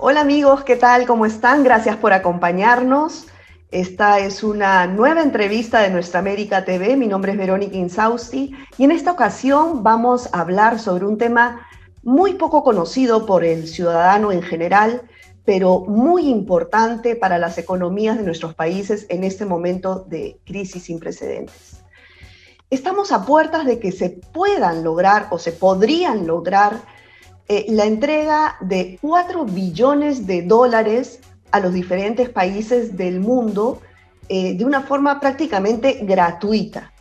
Hola amigos, ¿qué tal? ¿Cómo están? Gracias por acompañarnos. Esta es una nueva entrevista de Nuestra América TV. Mi nombre es Verónica Insausti y en esta ocasión vamos a hablar sobre un tema muy poco conocido por el ciudadano en general, pero muy importante para las economías de nuestros países en este momento de crisis sin precedentes. Estamos a puertas de que se puedan lograr o se podrían lograr la entrega de 4 billones de dólares a los diferentes países del mundo de una forma prácticamente gratuita.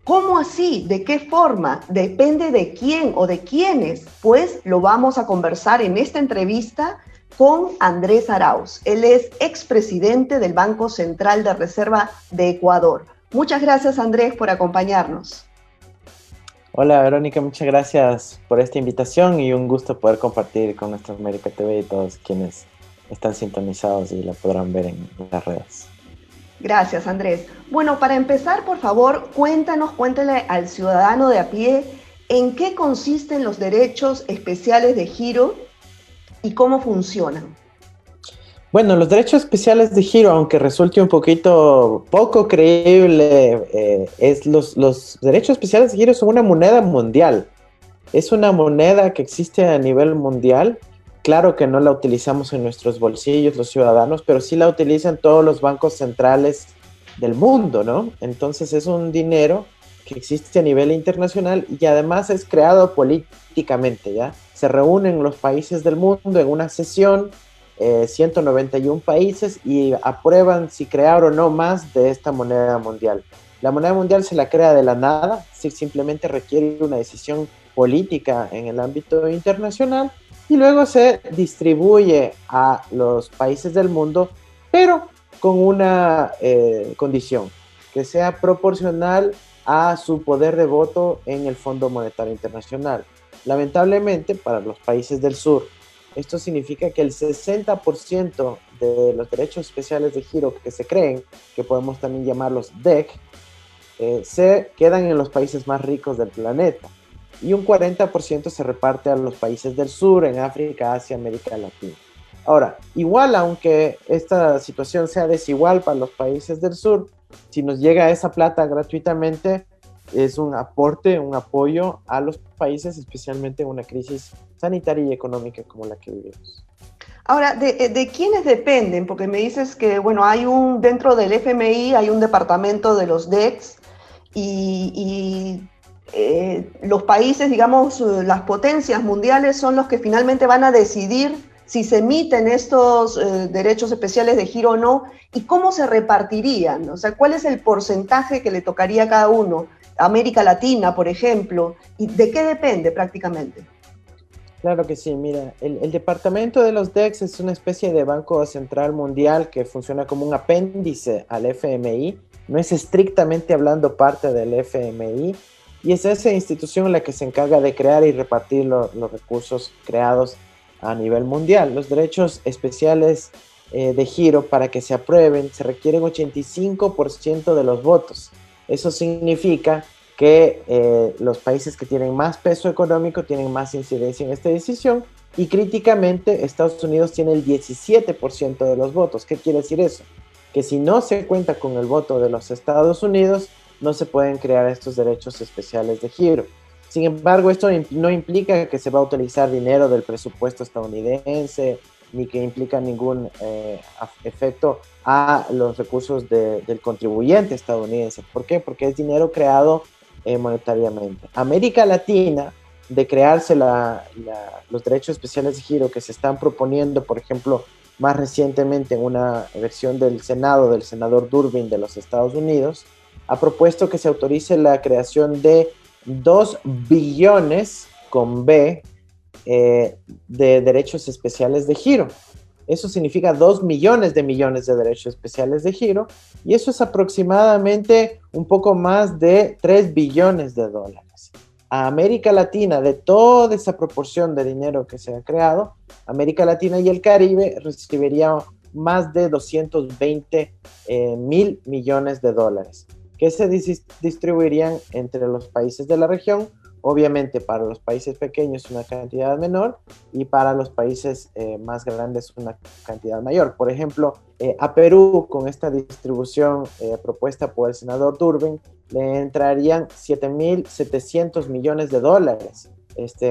¿Cómo así? ¿De qué forma? Depende de quién o de quiénes. Pues lo vamos a conversar en esta entrevista con Andrés Arauz. Él es expresidente del Banco Central de Reserva de Ecuador. Muchas gracias, Andrés, por acompañarnos. Hola Verónica, muchas gracias por esta invitación y un gusto poder compartir con Nuestra América TV y todos quienes están sintonizados y la podrán ver en las redes. Gracias, Andrés. Bueno, para empezar, por favor, cuéntale al ciudadano de a pie en qué consisten los derechos especiales de giro y cómo funcionan. Bueno, los derechos especiales de giro, aunque resulte un poquito poco creíble, los derechos especiales de giro son una moneda mundial. Es una moneda que existe a nivel mundial. Claro que no la utilizamos en nuestros bolsillos los ciudadanos, pero sí la utilizan todos los bancos centrales del mundo, ¿no? Entonces es un dinero que existe a nivel internacional y además es creado políticamente, ¿ya? Se reúnen los países del mundo en una sesión, 191 países, y aprueban si crear o no más de esta moneda mundial. La moneda mundial se la crea de la nada, simplemente requiere una decisión política en el ámbito internacional y luego se distribuye a los países del mundo, pero con una condición, que sea proporcional a su poder de voto en el Fondo Monetario Internacional. Lamentablemente, para los países del sur, esto significa que el 60% de los derechos especiales de giro que se creen, que podemos también llamarlos DEC, se quedan en los países más ricos del planeta. Y un 40% se reparte a los países del sur, en África, Asia, América Latina. Ahora, igual aunque esta situación sea desigual para los países del sur, si nos llega esa plata gratuitamente, es un aporte, un apoyo a los países, especialmente en una crisis sanitaria y económica como la que vivimos. Ahora, ¿de quiénes dependen? Porque me dices que, bueno, dentro del FMI hay un departamento de los DECs y los países, digamos, las potencias mundiales son los que finalmente van a decidir si se emiten estos derechos especiales de giro o no, y cómo se repartirían. O sea, ¿cuál es el porcentaje que le tocaría a cada uno? América Latina, por ejemplo, ¿y de qué depende prácticamente? Claro que sí, mira, el departamento de los DEX es una especie de banco central mundial que funciona como un apéndice al FMI, no es estrictamente hablando parte del FMI, y es esa institución la que se encarga de crear y repartir los recursos creados a nivel mundial. Los derechos especiales de giro, para que se aprueben, se requieren 85% de los votos. Eso significa que los países que tienen más peso económico tienen más incidencia en esta decisión, y críticamente Estados Unidos tiene el 17% de los votos. ¿Qué quiere decir eso? Que si no se cuenta con el voto de los Estados Unidos, no se pueden crear estos derechos especiales de giro. Sin embargo, esto no implica que se va a utilizar dinero del presupuesto estadounidense, ni que implica ningún efecto a los recursos del contribuyente estadounidense. ¿Por qué? Porque es dinero creado monetariamente. América Latina, de crearse los derechos especiales de giro que se están proponiendo, por ejemplo, más recientemente en una versión del Senado, del senador Durbin de los Estados Unidos, ha propuesto que se autorice la creación de 2 billones con B de derechos especiales de giro. Eso significa 2 millones de derechos especiales de giro, y eso es aproximadamente un poco más de 3 billones de dólares. A América Latina, de toda esa proporción de dinero que se ha creado, América Latina y el Caribe recibiría más de 220 mil millones de dólares, que se distribuirían entre los países de la región Obviamente para los países pequeños una cantidad menor y para los países más grandes una cantidad mayor. Por ejemplo, a Perú con esta distribución propuesta por el senador Durbin le entrarían 7.700 millones de dólares.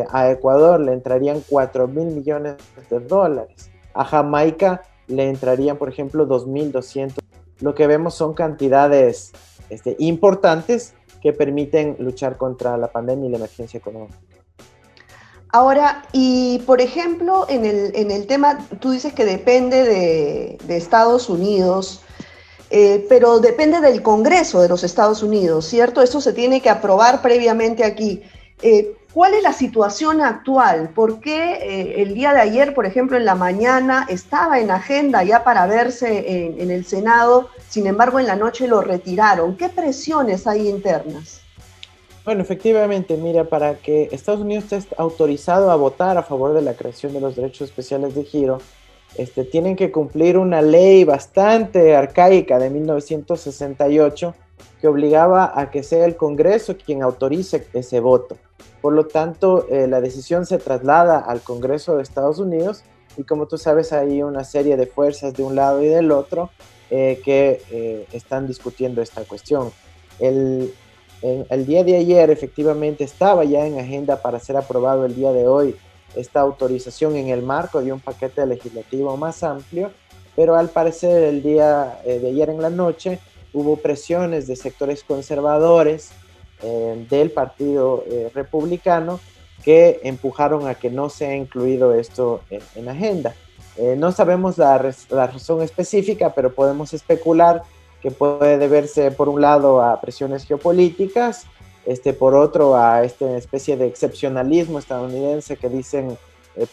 A Ecuador le entrarían 4.000 millones de dólares. A Jamaica le entrarían, por ejemplo, 2.200. Lo que vemos son cantidades importantes que permiten luchar contra la pandemia y la emergencia económica. Ahora, y por ejemplo, en el tema, tú dices que depende de Estados Unidos, pero depende del Congreso de los Estados Unidos, ¿cierto? Eso se tiene que aprobar previamente aquí. ¿Cuál es la situación actual? ¿Por qué el día de ayer, por ejemplo, en la mañana, estaba en agenda ya para verse en el Senado, sin embargo, en la noche lo retiraron? ¿Qué presiones hay internas? Bueno, efectivamente, mira, para que Estados Unidos esté autorizado a votar a favor de la creación de los derechos especiales de giro, tienen que cumplir una ley bastante arcaica de 1968 que obligaba a que sea el Congreso quien autorice ese voto. Por lo tanto, la decisión se traslada al Congreso de Estados Unidos y como tú sabes hay una serie de fuerzas de un lado y del otro que están discutiendo esta cuestión. El día de ayer efectivamente estaba ya en agenda para ser aprobado el día de hoy esta autorización en el marco de un paquete legislativo más amplio, pero al parecer el día de ayer en la noche hubo presiones de sectores conservadores del Partido Republicano que empujaron a que no sea incluido esto en agenda. No sabemos la razón específica, pero podemos especular que puede deberse por un lado a presiones geopolíticas, por otro a esta especie de excepcionalismo estadounidense que dicen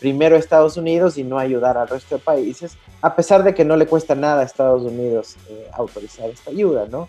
primero Estados Unidos y no ayudar al resto de países, a pesar de que no le cuesta nada a Estados Unidos autorizar esta ayuda, ¿no?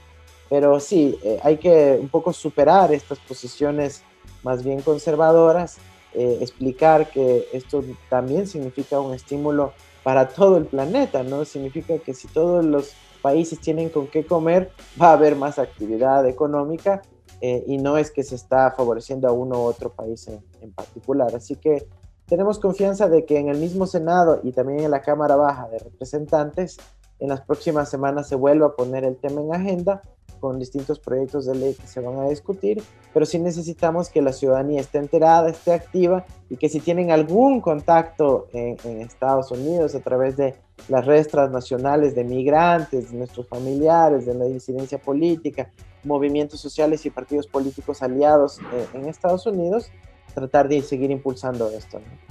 Pero sí, hay que un poco superar estas posiciones más bien conservadoras, explicar que esto también significa un estímulo para todo el planeta, ¿no? Significa que si todos los países tienen con qué comer, va a haber más actividad económica y no es que se está favoreciendo a uno u otro país en particular. Así que tenemos confianza de que en el mismo Senado y también en la Cámara Baja de Representantes, en las próximas semanas se vuelva a poner el tema en agenda con distintos proyectos de ley que se van a discutir, pero sí necesitamos que la ciudadanía esté enterada, esté activa y que si tienen algún contacto en Estados Unidos a través de las redes transnacionales de migrantes, de nuestros familiares, de la incidencia política, movimientos sociales y partidos políticos aliados en Estados Unidos, tratar de seguir impulsando esto, ¿no?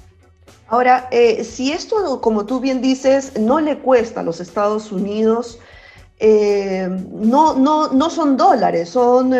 Ahora, si esto, como tú bien dices, no le cuesta a los Estados Unidos, no son dólares, son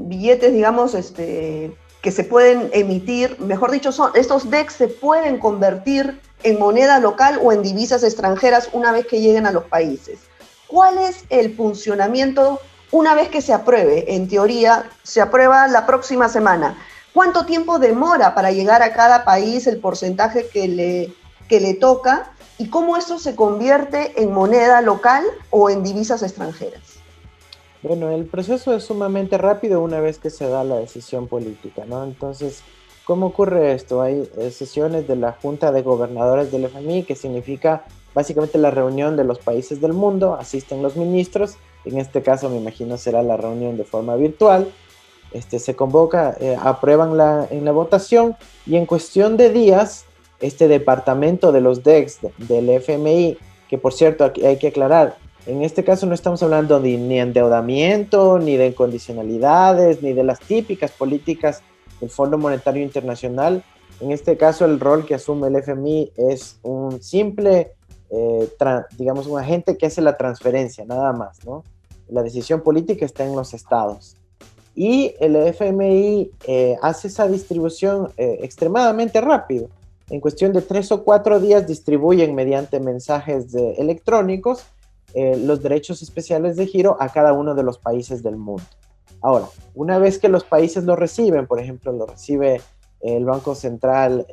billetes, digamos, que se pueden emitir, mejor dicho, estos DEX se pueden convertir en moneda local o en divisas extranjeras una vez que lleguen a los países. ¿Cuál es el funcionamiento una vez que se apruebe? En teoría, se aprueba la próxima semana. ¿Cuánto tiempo demora para llegar a cada país el porcentaje que le toca? ¿Y cómo esto se convierte en moneda local o en divisas extranjeras? Bueno, el proceso es sumamente rápido una vez que se da la decisión política, ¿no? Entonces, ¿cómo ocurre esto? Hay sesiones de la Junta de Gobernadores del FMI, que significa básicamente la reunión de los países del mundo, asisten los ministros, en este caso me imagino será la reunión de forma virtual, se convoca, aprueban en la votación y en cuestión de días, este departamento de los DEX del FMI, que por cierto aquí hay que aclarar, en este caso no estamos hablando ni de endeudamiento, ni de condicionalidades, ni de las típicas políticas del Fondo Monetario Internacional. En este caso el rol que asume el FMI es un simple, digamos, un agente que hace la transferencia, nada más, ¿no? La decisión política está en los estados. Y el FMI hace esa distribución extremadamente rápido. En cuestión de 3 o 4 días distribuyen mediante mensajes electrónicos los derechos especiales de giro a cada uno de los países del mundo. Ahora, una vez que los países lo reciben, por ejemplo, lo recibe el Banco Central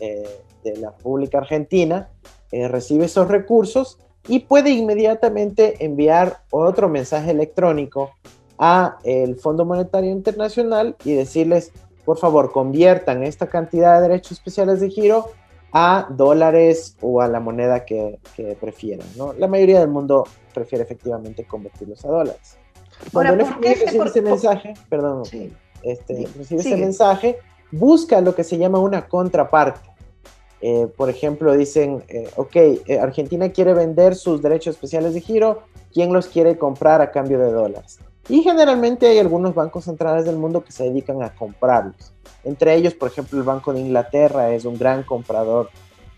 de la República Argentina, recibe esos recursos y puede inmediatamente enviar otro mensaje electrónico a el Fondo Monetario Internacional y decirles, por favor, conviertan esta cantidad de derechos especiales de giro a dólares o a la moneda que prefieran, ¿no? La mayoría del mundo prefiere efectivamente convertirlos a dólares. Cuando Ahora, el FMI recibe ese mensaje, perdón, sí, recibe ese mensaje, busca lo que se llama una contraparte. Por ejemplo, dicen, Argentina quiere vender sus derechos especiales de giro, ¿quién los quiere comprar a cambio de dólares? Y generalmente hay algunos bancos centrales del mundo que se dedican a comprarlos. Entre ellos, por ejemplo, el Banco de Inglaterra es un gran comprador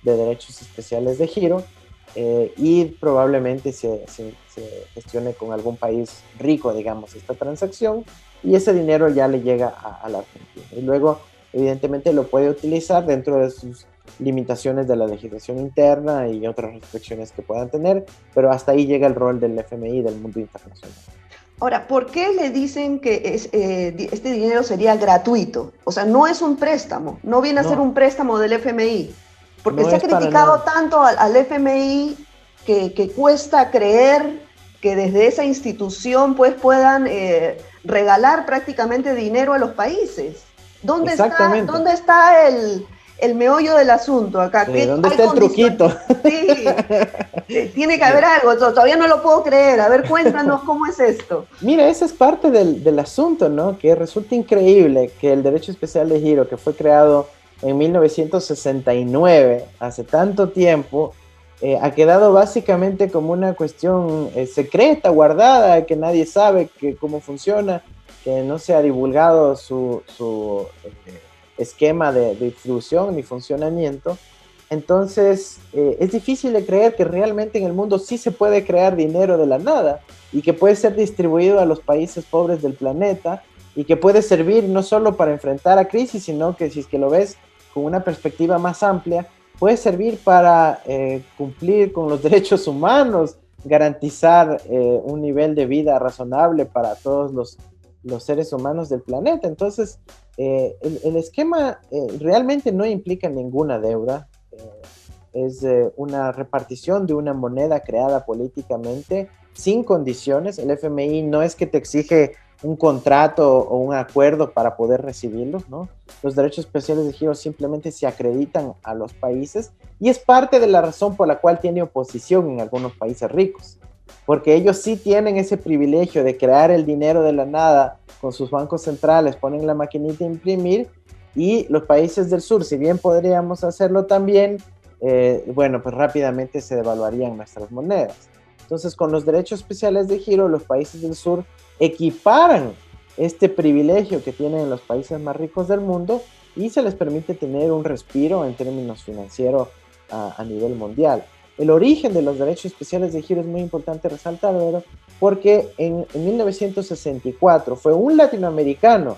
de derechos especiales de giro, y probablemente se gestione con algún país rico, digamos, esta transacción, y ese dinero ya le llega a la Argentina. Y luego, evidentemente, lo puede utilizar dentro de sus limitaciones de la legislación interna y otras restricciones que puedan tener, pero hasta ahí llega el rol del FMI y del mundo internacional. Ahora, ¿por qué le dicen que este dinero sería gratuito? O sea, no es un préstamo, no viene a ser un préstamo del FMI, porque no se ha criticado tanto al FMI que cuesta creer que desde esa institución pues puedan regalar prácticamente dinero a los países. ¿Dónde está el meollo del asunto acá? Sí, ¿dónde está el truquito? Sí, tiene que haber algo, todavía no lo puedo creer. A ver, cuéntanos cómo es esto. Mira, esa es parte del asunto, ¿no? Que resulta increíble que el derecho especial de giro, que fue creado en 1969, hace tanto tiempo, ha quedado básicamente como una cuestión secreta, guardada, que nadie sabe cómo funciona, que no se ha divulgado su esquema de distribución ni funcionamiento. Entonces, es difícil de creer que realmente en el mundo sí se puede crear dinero de la nada y que puede ser distribuido a los países pobres del planeta y que puede servir no solo para enfrentar a crisis, sino que si es que lo ves con una perspectiva más amplia, puede servir para cumplir con los derechos humanos, garantizar un nivel de vida razonable para todos los seres humanos del planeta. Entonces, el esquema realmente no implica ninguna deuda. Es una repartición de una moneda creada políticamente sin condiciones. El FMI no es que te exige un contrato o un acuerdo para poder recibirlos, ¿no? Los derechos especiales de giro simplemente se acreditan a los países y es parte de la razón por la cual tiene oposición en algunos países ricos, porque ellos sí tienen ese privilegio de crear el dinero de la nada con sus bancos centrales, ponen la maquinita a imprimir, y los países del sur, si bien podríamos hacerlo también, bueno, pues rápidamente se devaluarían nuestras monedas. Entonces, con los derechos especiales de giro, los países del sur equiparan este privilegio que tienen los países más ricos del mundo y se les permite tener un respiro en términos financieros a nivel mundial. El origen de los derechos especiales de giro es muy importante resaltar, ¿verdad? Porque en 1964 fue un latinoamericano,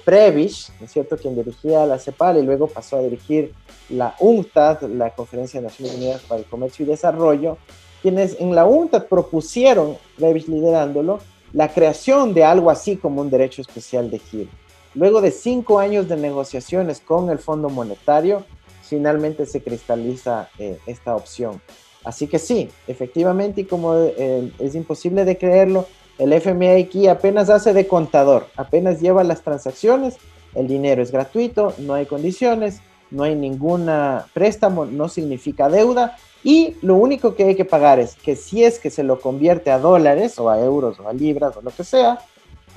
Prebisch, ¿no es cierto?, quien dirigía la CEPAL y luego pasó a dirigir la UNCTAD, la Conferencia de Naciones Unidas para el Comercio y Desarrollo, quienes en la UNCTAD propusieron, Prebisch liderándolo, la creación de algo así como un derecho especial de giro. Luego de 5 años de negociaciones con el Fondo Monetario, finalmente se cristaliza esta opción. Así que sí, efectivamente, y como es imposible de creerlo, el FMI aquí apenas hace de contador, apenas lleva las transacciones, el dinero es gratuito, no hay condiciones, no hay ningún préstamo, no significa deuda, y lo único que hay que pagar es que si es que se lo convierte a dólares o a euros o a libras o lo que sea,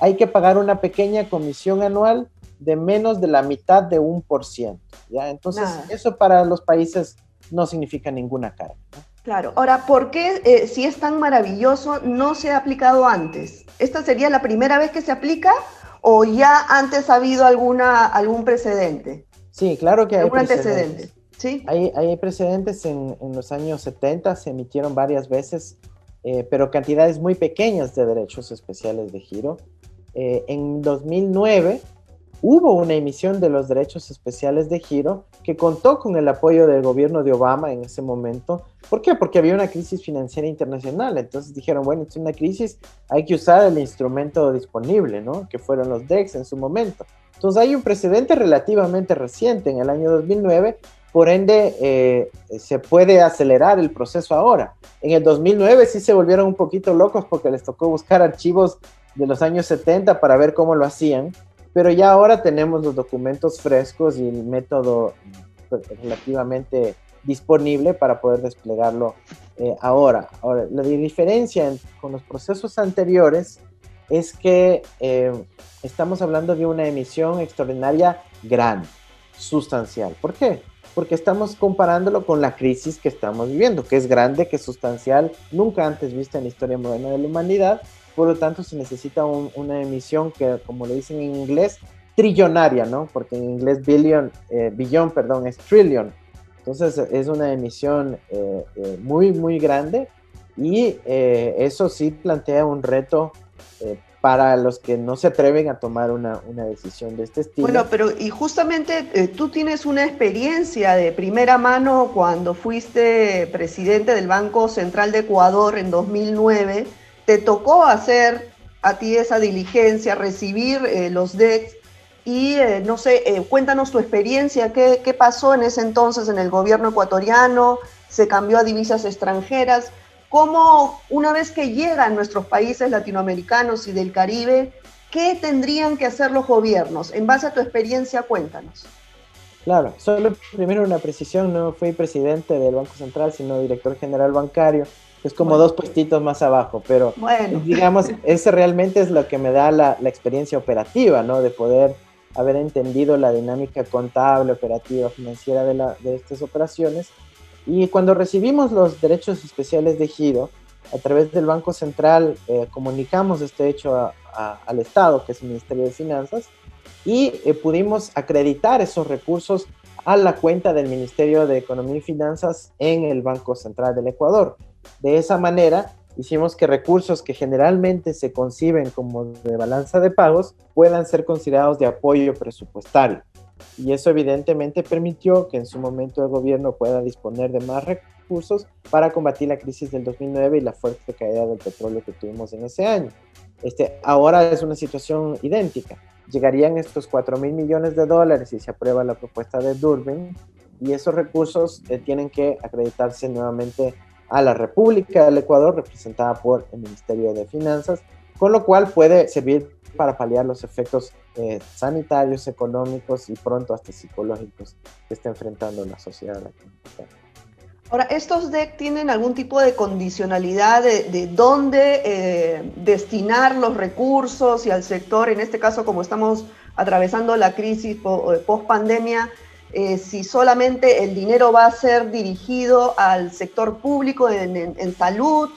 hay que pagar una pequeña comisión anual de menos de la mitad de 1%, ¿ya? Entonces, eso para los países no significa ninguna carga, ¿no? Claro. Ahora, ¿por qué, si es tan maravilloso, no se ha aplicado antes? ¿Esta sería la primera vez que se aplica o ya antes ha habido algún precedente? Sí, claro que hay ¿Algún precedentes. antecedente? ¿Sí? Hay precedentes en los años 70, se emitieron varias veces, pero cantidades muy pequeñas de derechos especiales de giro. En 2009 hubo una emisión de los derechos especiales de giro que contó con el apoyo del gobierno de Obama en ese momento. ¿Por qué? Porque había una crisis financiera internacional. Entonces dijeron, bueno, es una crisis, hay que usar el instrumento disponible, ¿no? Que fueron los DEX en su momento. Entonces hay un precedente relativamente reciente en el año 2009, por ende se puede acelerar el proceso ahora. En el 2009 sí se volvieron un poquito locos porque les tocó buscar archivos de los años 70 para ver cómo lo hacían. pero ya ahora tenemos los documentos frescos y el método relativamente disponible para poder desplegarlo ahora. Ahora, la diferencia con los procesos anteriores es que estamos hablando de una emisión extraordinaria grande, sustancial. ¿Por qué? Porque estamos comparándolo con la crisis que estamos viviendo, que es grande, que es sustancial, nunca antes vista en la historia moderna de la humanidad. Por lo tanto, se necesita una emisión que, como le dicen en inglés, trillonaria, ¿no? Porque en inglés billón, perdón, es trillion. Entonces, es una emisión muy, muy grande y eso sí plantea un reto para los que no se atreven a tomar una decisión de este estilo. Bueno, pero y justamente tú tienes una experiencia de primera mano cuando fuiste presidente del Banco Central de Ecuador en 2009. Te tocó hacer a ti esa diligencia, recibir los DEX y no sé, cuéntanos tu experiencia, ¿qué pasó en ese entonces en el gobierno ecuatoriano? ¿Se cambió a divisas extranjeras? ¿Cómo, una vez que llegan nuestros países latinoamericanos y del Caribe, qué tendrían que hacer los gobiernos? En base a tu experiencia, cuéntanos. Claro, solo primero una precisión, no fui presidente del Banco Central, sino director general bancario, es como dos puestitos más abajo, pero digamos, ese realmente es lo que me da la experiencia operativa, ¿no? De poder haber entendido la dinámica contable, operativa, financiera de estas operaciones. Y cuando recibimos los derechos especiales de giro, a través del Banco Central comunicamos este hecho al Estado, que es el Ministerio de Finanzas, y pudimos acreditar esos recursos a la cuenta del Ministerio de Economía y Finanzas en el Banco Central del Ecuador. De esa manera, hicimos que recursos que generalmente se conciben como de balanza de pagos puedan ser considerados de apoyo presupuestario. Y eso evidentemente permitió que en su momento el gobierno pueda disponer de más recursos para combatir la crisis del 2009 y la fuerte caída del petróleo que tuvimos en ese año. Ahora es una situación idéntica. Llegarían estos 4.000 millones de dólares si se aprueba la propuesta de Durbin, y esos recursos tienen que acreditarse nuevamente a la República del Ecuador, representada por el Ministerio de Finanzas, con lo cual puede servir para paliar los efectos sanitarios, económicos y pronto hasta psicológicos que está enfrentando la sociedad latinoamericana. Ahora, ¿estos DEC tienen algún tipo de condicionalidad de dónde destinar los recursos y al sector? En este caso, como estamos atravesando la crisis post-pandemia, si solamente el dinero va a ser dirigido al sector público en salud,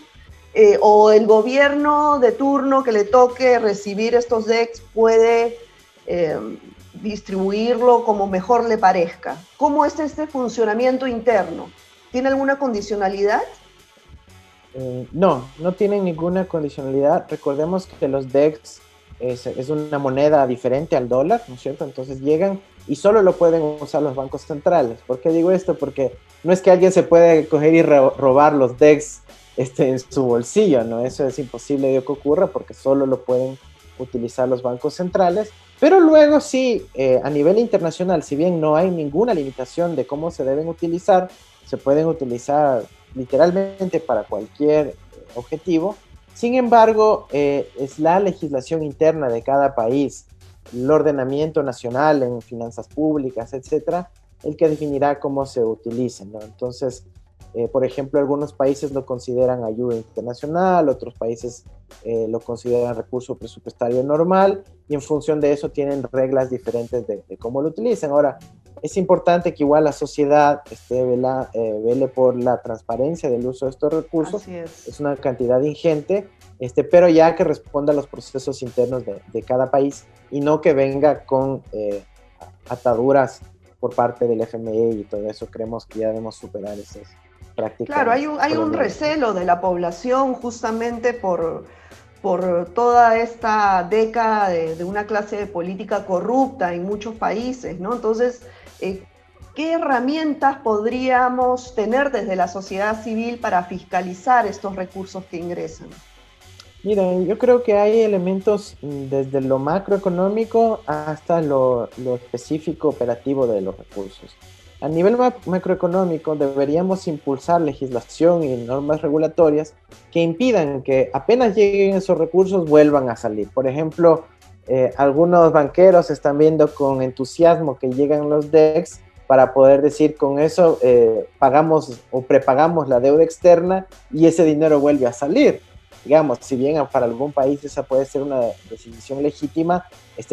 o el gobierno de turno que le toque recibir estos DECs puede distribuirlo como mejor le parezca. ¿Cómo es este funcionamiento interno? ¿Tiene alguna condicionalidad? No tienen ninguna condicionalidad. Recordemos que los DECs es una moneda diferente al dólar, ¿no es cierto? Entonces llegan y solo lo pueden usar los bancos centrales. ¿Por qué digo esto? Porque no es que alguien se puede coger y robar los DECs en su bolsillo, ¿no? Eso es imposible de que ocurra porque solo lo pueden utilizar los bancos centrales. Pero luego sí, a nivel internacional, si bien no hay ninguna limitación de cómo se deben utilizar, se pueden utilizar literalmente para cualquier objetivo. Sin embargo, es la legislación interna de cada país, el ordenamiento nacional en finanzas públicas, etcétera, el que definirá cómo se utilicen, ¿no? Entonces, por ejemplo, algunos países lo consideran ayuda internacional, otros países lo consideran recurso presupuestario normal, y en función de eso tienen reglas diferentes de cómo lo utilizan. Ahora, es importante que igual la sociedad vele por la transparencia del uso de estos recursos. Así es. Es una cantidad ingente, pero ya que responda a los procesos internos de cada país y no que venga con ataduras por parte del FMI y todo eso. Creemos que ya debemos superar esas prácticas. Claro, hay un recelo de la población justamente por toda esta década de una clase de política corrupta en muchos países, ¿no? Entonces, ¿qué herramientas podríamos tener desde la sociedad civil para fiscalizar estos recursos que ingresan? Miren, yo creo que hay elementos desde lo macroeconómico hasta lo específico operativo de los recursos. A nivel macroeconómico deberíamos impulsar legislación y normas regulatorias que impidan que apenas lleguen esos recursos vuelvan a salir. Por ejemplo, algunos banqueros están viendo con entusiasmo que llegan los DEX para poder decir con eso pagamos o prepagamos la deuda externa y ese dinero vuelve a salir. Digamos, si bien para algún país esa puede ser una decisión legítima,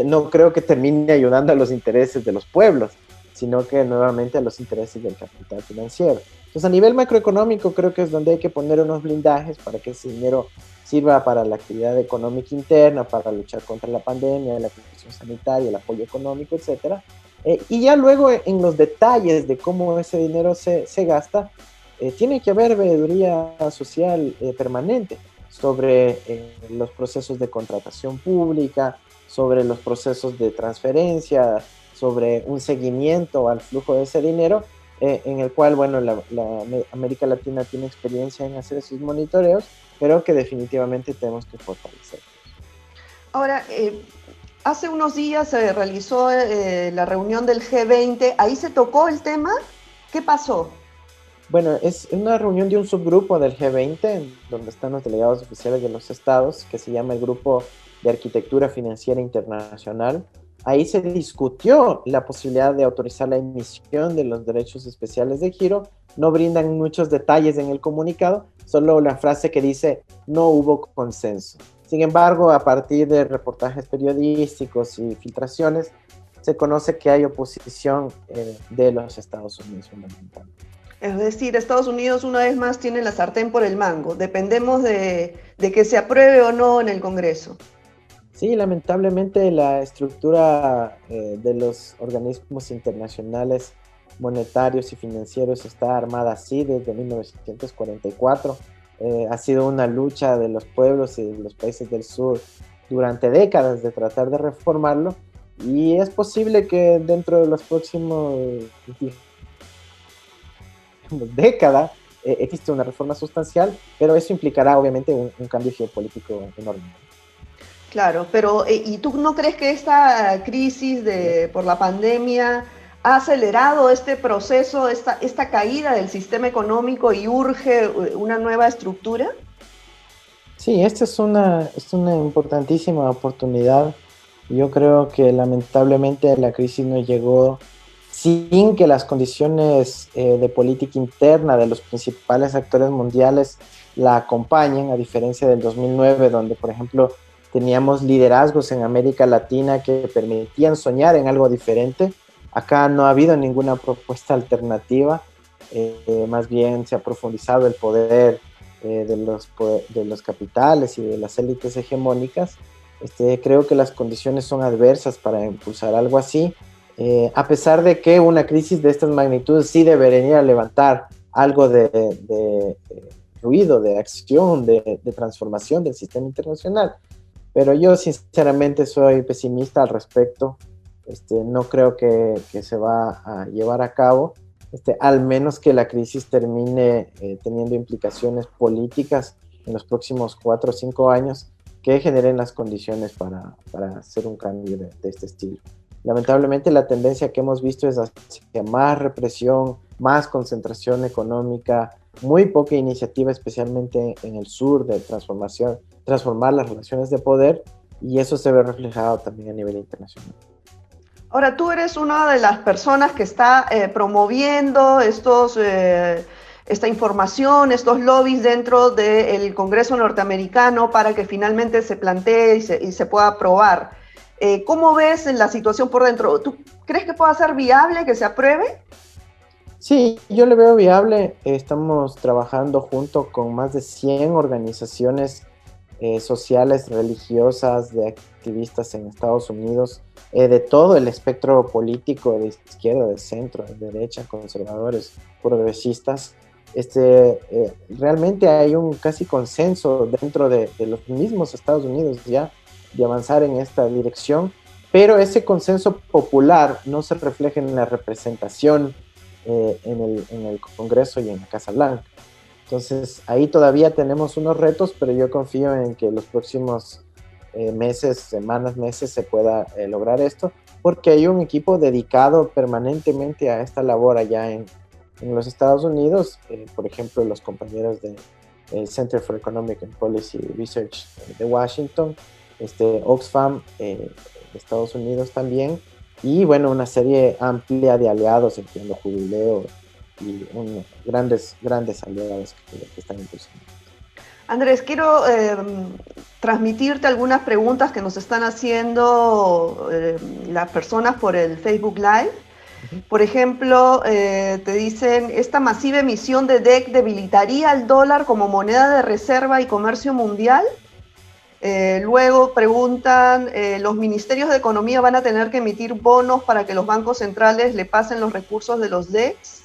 no creo que termine ayudando a los intereses de los pueblos, sino que nuevamente a los intereses del capital financiero. Entonces, a nivel macroeconómico, creo que es donde hay que poner unos blindajes para que ese dinero sirva para la actividad económica interna, para luchar contra la pandemia, la protección sanitaria, el apoyo económico, etcétera. Y ya luego en los detalles de cómo ese dinero se gasta, tiene que haber veeduría social permanente sobre los procesos de contratación pública, sobre los procesos de transferencia, sobre un seguimiento al flujo de ese dinero, en el cual, bueno, la América Latina tiene experiencia en hacer esos monitoreos, pero que definitivamente tenemos que fortalecer. Ahora, hace unos días se realizó la reunión del G20, ¿ahí se tocó el tema? ¿Qué pasó? Bueno, es una reunión de un subgrupo del G20, donde están los delegados oficiales de los estados, que se llama el Grupo de Arquitectura Financiera Internacional. Ahí se discutió la posibilidad de autorizar la emisión de los derechos especiales de giro. No brindan muchos detalles en el comunicado, solo la frase que dice no hubo consenso. Sin embargo, a partir de reportajes periodísticos y filtraciones, se conoce que hay oposición de los Estados Unidos fundamentalmente. Es decir, Estados Unidos una vez más tiene la sartén por el mango. Dependemos de que se apruebe o no en el Congreso. Sí, lamentablemente la estructura de los organismos internacionales monetarios y financieros está armada así desde 1944. Ha sido una lucha de los pueblos y de los países del sur durante décadas de tratar de reformarlo, y es posible que dentro de los próximos década existe una reforma sustancial, pero eso implicará obviamente un cambio geopolítico enorme. Claro, pero ¿y tú no crees que esta crisis por la pandemia ha acelerado este proceso, esta caída del sistema económico y urge una nueva estructura? Sí, esta es una importantísima oportunidad. Yo creo que lamentablemente la crisis nos llegó sin que las condiciones de política interna de los principales actores mundiales la acompañen, a diferencia del 2009, donde, por ejemplo, teníamos liderazgos en América Latina que permitían soñar en algo diferente. Acá no ha habido ninguna propuesta alternativa, más bien se ha profundizado el poder de los capitales y de las élites hegemónicas. Creo que las condiciones son adversas para impulsar algo así, a pesar de que una crisis de estas magnitudes sí debería levantar algo de ruido, de acción, de transformación del sistema internacional. Pero yo sinceramente soy pesimista al respecto. No creo que se va a llevar a cabo, al menos que la crisis termine teniendo implicaciones políticas en los próximos 4 o 5 años que generen las condiciones para hacer un cambio de este estilo. Lamentablemente la tendencia que hemos visto es hacia más represión, más concentración económica, muy poca iniciativa, especialmente en el sur, de transformar las relaciones de poder, y eso se ve reflejado también a nivel internacional. Ahora, tú eres una de las personas que está promoviendo esta información, estos lobbies dentro del Congreso norteamericano para que finalmente se plantee y se pueda aprobar. ¿Cómo ves la situación por dentro? ¿Tú crees que pueda ser viable que se apruebe? Sí, yo le veo viable. Estamos trabajando junto con más de 100 organizaciones sociales, religiosas, de activistas en Estados Unidos, de todo el espectro político, de izquierda, de centro, de derecha, conservadores, progresistas. Realmente hay un casi consenso dentro de los mismos Estados Unidos ya de avanzar en esta dirección, pero ese consenso popular no se refleja en la representación en el Congreso y en la Casa Blanca. Entonces, ahí todavía tenemos unos retos, pero yo confío en que los próximos semanas, meses, se pueda lograr esto, porque hay un equipo dedicado permanentemente a esta labor allá en los Estados Unidos. Por ejemplo, los compañeros del Center for Economic and Policy Research de Washington, Oxfam de Estados Unidos también, y bueno, una serie amplia de aliados, incluyendo Jubileo y grandes aliados que están impulsando. Andrés, quiero transmitirte algunas preguntas que nos están haciendo las personas por el Facebook Live. Por ejemplo, te dicen, ¿esta masiva emisión de DEC debilitaría al dólar como moneda de reserva y comercio mundial? Luego preguntan, ¿los ministerios de Economía van a tener que emitir bonos para que los bancos centrales le pasen los recursos de los DECs?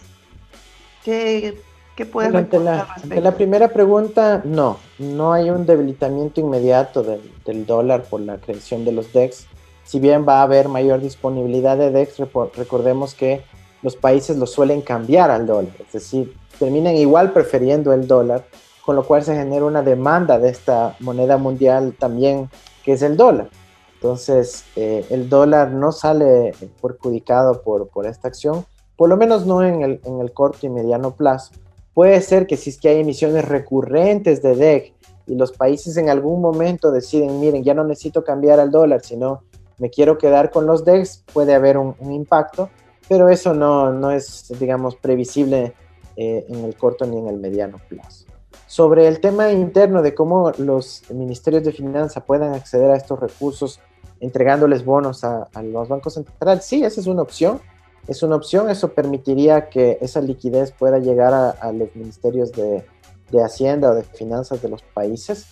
¿Qué puedes responder al respecto? Ante la primera pregunta, no hay un debilitamiento inmediato del dólar por la creación de los DECs. Si bien va a haber mayor disponibilidad de DECs, recordemos que los países lo suelen cambiar al dólar, es decir, terminan igual prefiriendo el dólar, con lo cual se genera una demanda de esta moneda mundial también, que es el dólar. Entonces, el dólar no sale perjudicado por esta acción, por lo menos no en el corto y mediano plazo. Puede ser que si es que hay emisiones recurrentes de DEC y los países en algún momento deciden, miren, ya no necesito cambiar al dólar, sino me quiero quedar con los DECs, puede haber un impacto, pero eso no es, digamos, previsible en el corto ni en el mediano plazo. Sobre el tema interno de cómo los ministerios de finanzas puedan acceder a estos recursos entregándoles bonos a los bancos centrales, sí, esa es una opción. Eso permitiría que esa liquidez pueda llegar a los ministerios de Hacienda o de Finanzas de los países.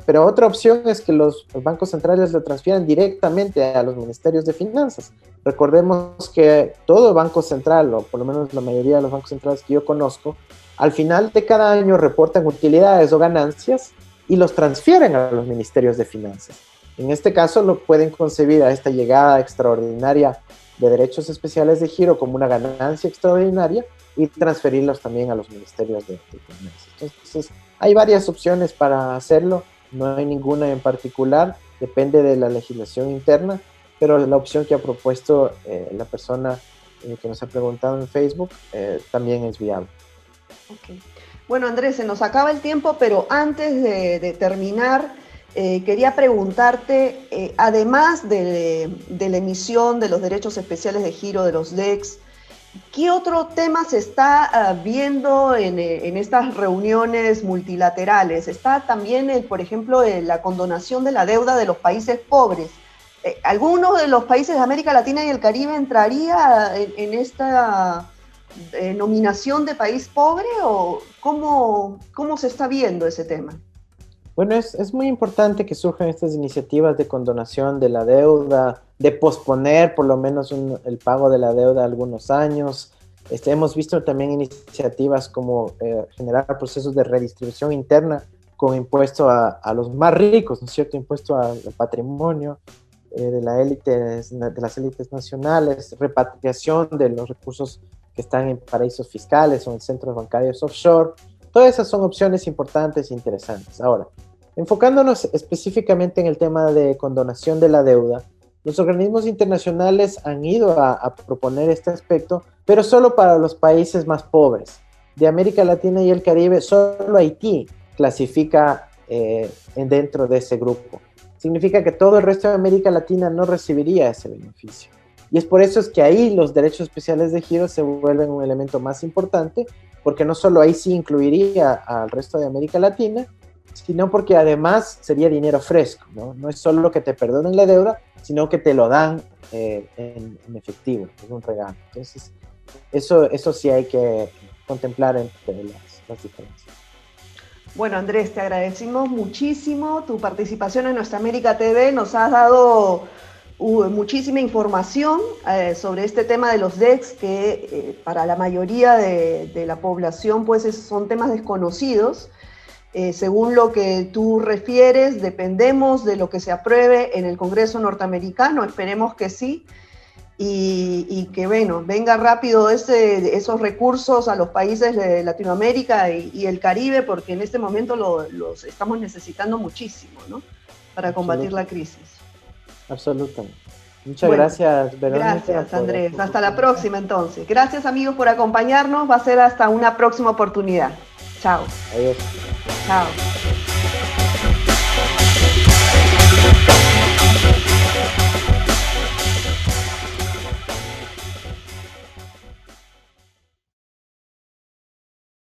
Pero otra opción es que los bancos centrales lo transfieran directamente a los ministerios de Finanzas. Recordemos que todo banco central, o por lo menos la mayoría de los bancos centrales que yo conozco, al final de cada año reportan utilidades o ganancias y los transfieren a los ministerios de Finanzas. En este caso lo pueden concebir a esta llegada extraordinaria de derechos especiales de giro como una ganancia extraordinaria y transferirlos también a los ministerios de Finanzas. Entonces, hay varias opciones para hacerlo, no hay ninguna en particular, depende de la legislación interna, pero la opción que ha propuesto la persona que nos ha preguntado en Facebook también es viable. Okay. Bueno, Andrés, se nos acaba el tiempo, pero antes de terminar, quería preguntarte, además de la emisión de los derechos especiales de giro de los DECs, ¿qué otro tema se está viendo en estas reuniones multilaterales? Está también, por ejemplo, la condonación de la deuda de los países pobres. ¿Alguno de los países de América Latina y el Caribe entraría en esta nominación de país pobre o cómo se está viendo ese tema? Bueno, es muy importante que surjan estas iniciativas de condonación de la deuda, de posponer por lo menos el pago de la deuda algunos años. Hemos visto también iniciativas como generar procesos de redistribución interna con impuesto a los más ricos, ¿no es cierto? Impuesto al patrimonio de las élites nacionales, repatriación de los recursos que están en paraísos fiscales o en centros bancarios offshore. Todas esas son opciones importantes e interesantes. Ahora, enfocándonos específicamente en el tema de condonación de la deuda, los organismos internacionales han ido a proponer este aspecto, pero solo para los países más pobres. De América Latina y el Caribe, solo Haití clasifica dentro de ese grupo. Significa que todo el resto de América Latina no recibiría ese beneficio. Y es por eso es que ahí los derechos especiales de giro se vuelven un elemento más importante, porque no solo ahí sí incluiría al resto de América Latina, sino porque además sería dinero fresco, ¿no? No es solo lo que te perdonen la deuda, sino que te lo dan en efectivo, es un regalo. Entonces, eso sí hay que contemplar entre las diferencias. Bueno, Andrés, te agradecemos muchísimo tu participación en Nuestra América TV. Nos has dado muchísima información sobre este tema de los DECs, que para la mayoría de la población pues son temas desconocidos. Según lo que tú refieres, dependemos de lo que se apruebe en el Congreso norteamericano, esperemos que sí, y que bueno, venga rápido esos recursos a los países de Latinoamérica y el Caribe, porque en este momento los estamos necesitando muchísimo, ¿no? Para combatir la crisis. Absolutamente. Muchas gracias, Verónica. Gracias, Andrés. Hasta la próxima, entonces. Gracias, amigos, por acompañarnos. Va a ser hasta una próxima oportunidad. Chao. Adiós. Chao.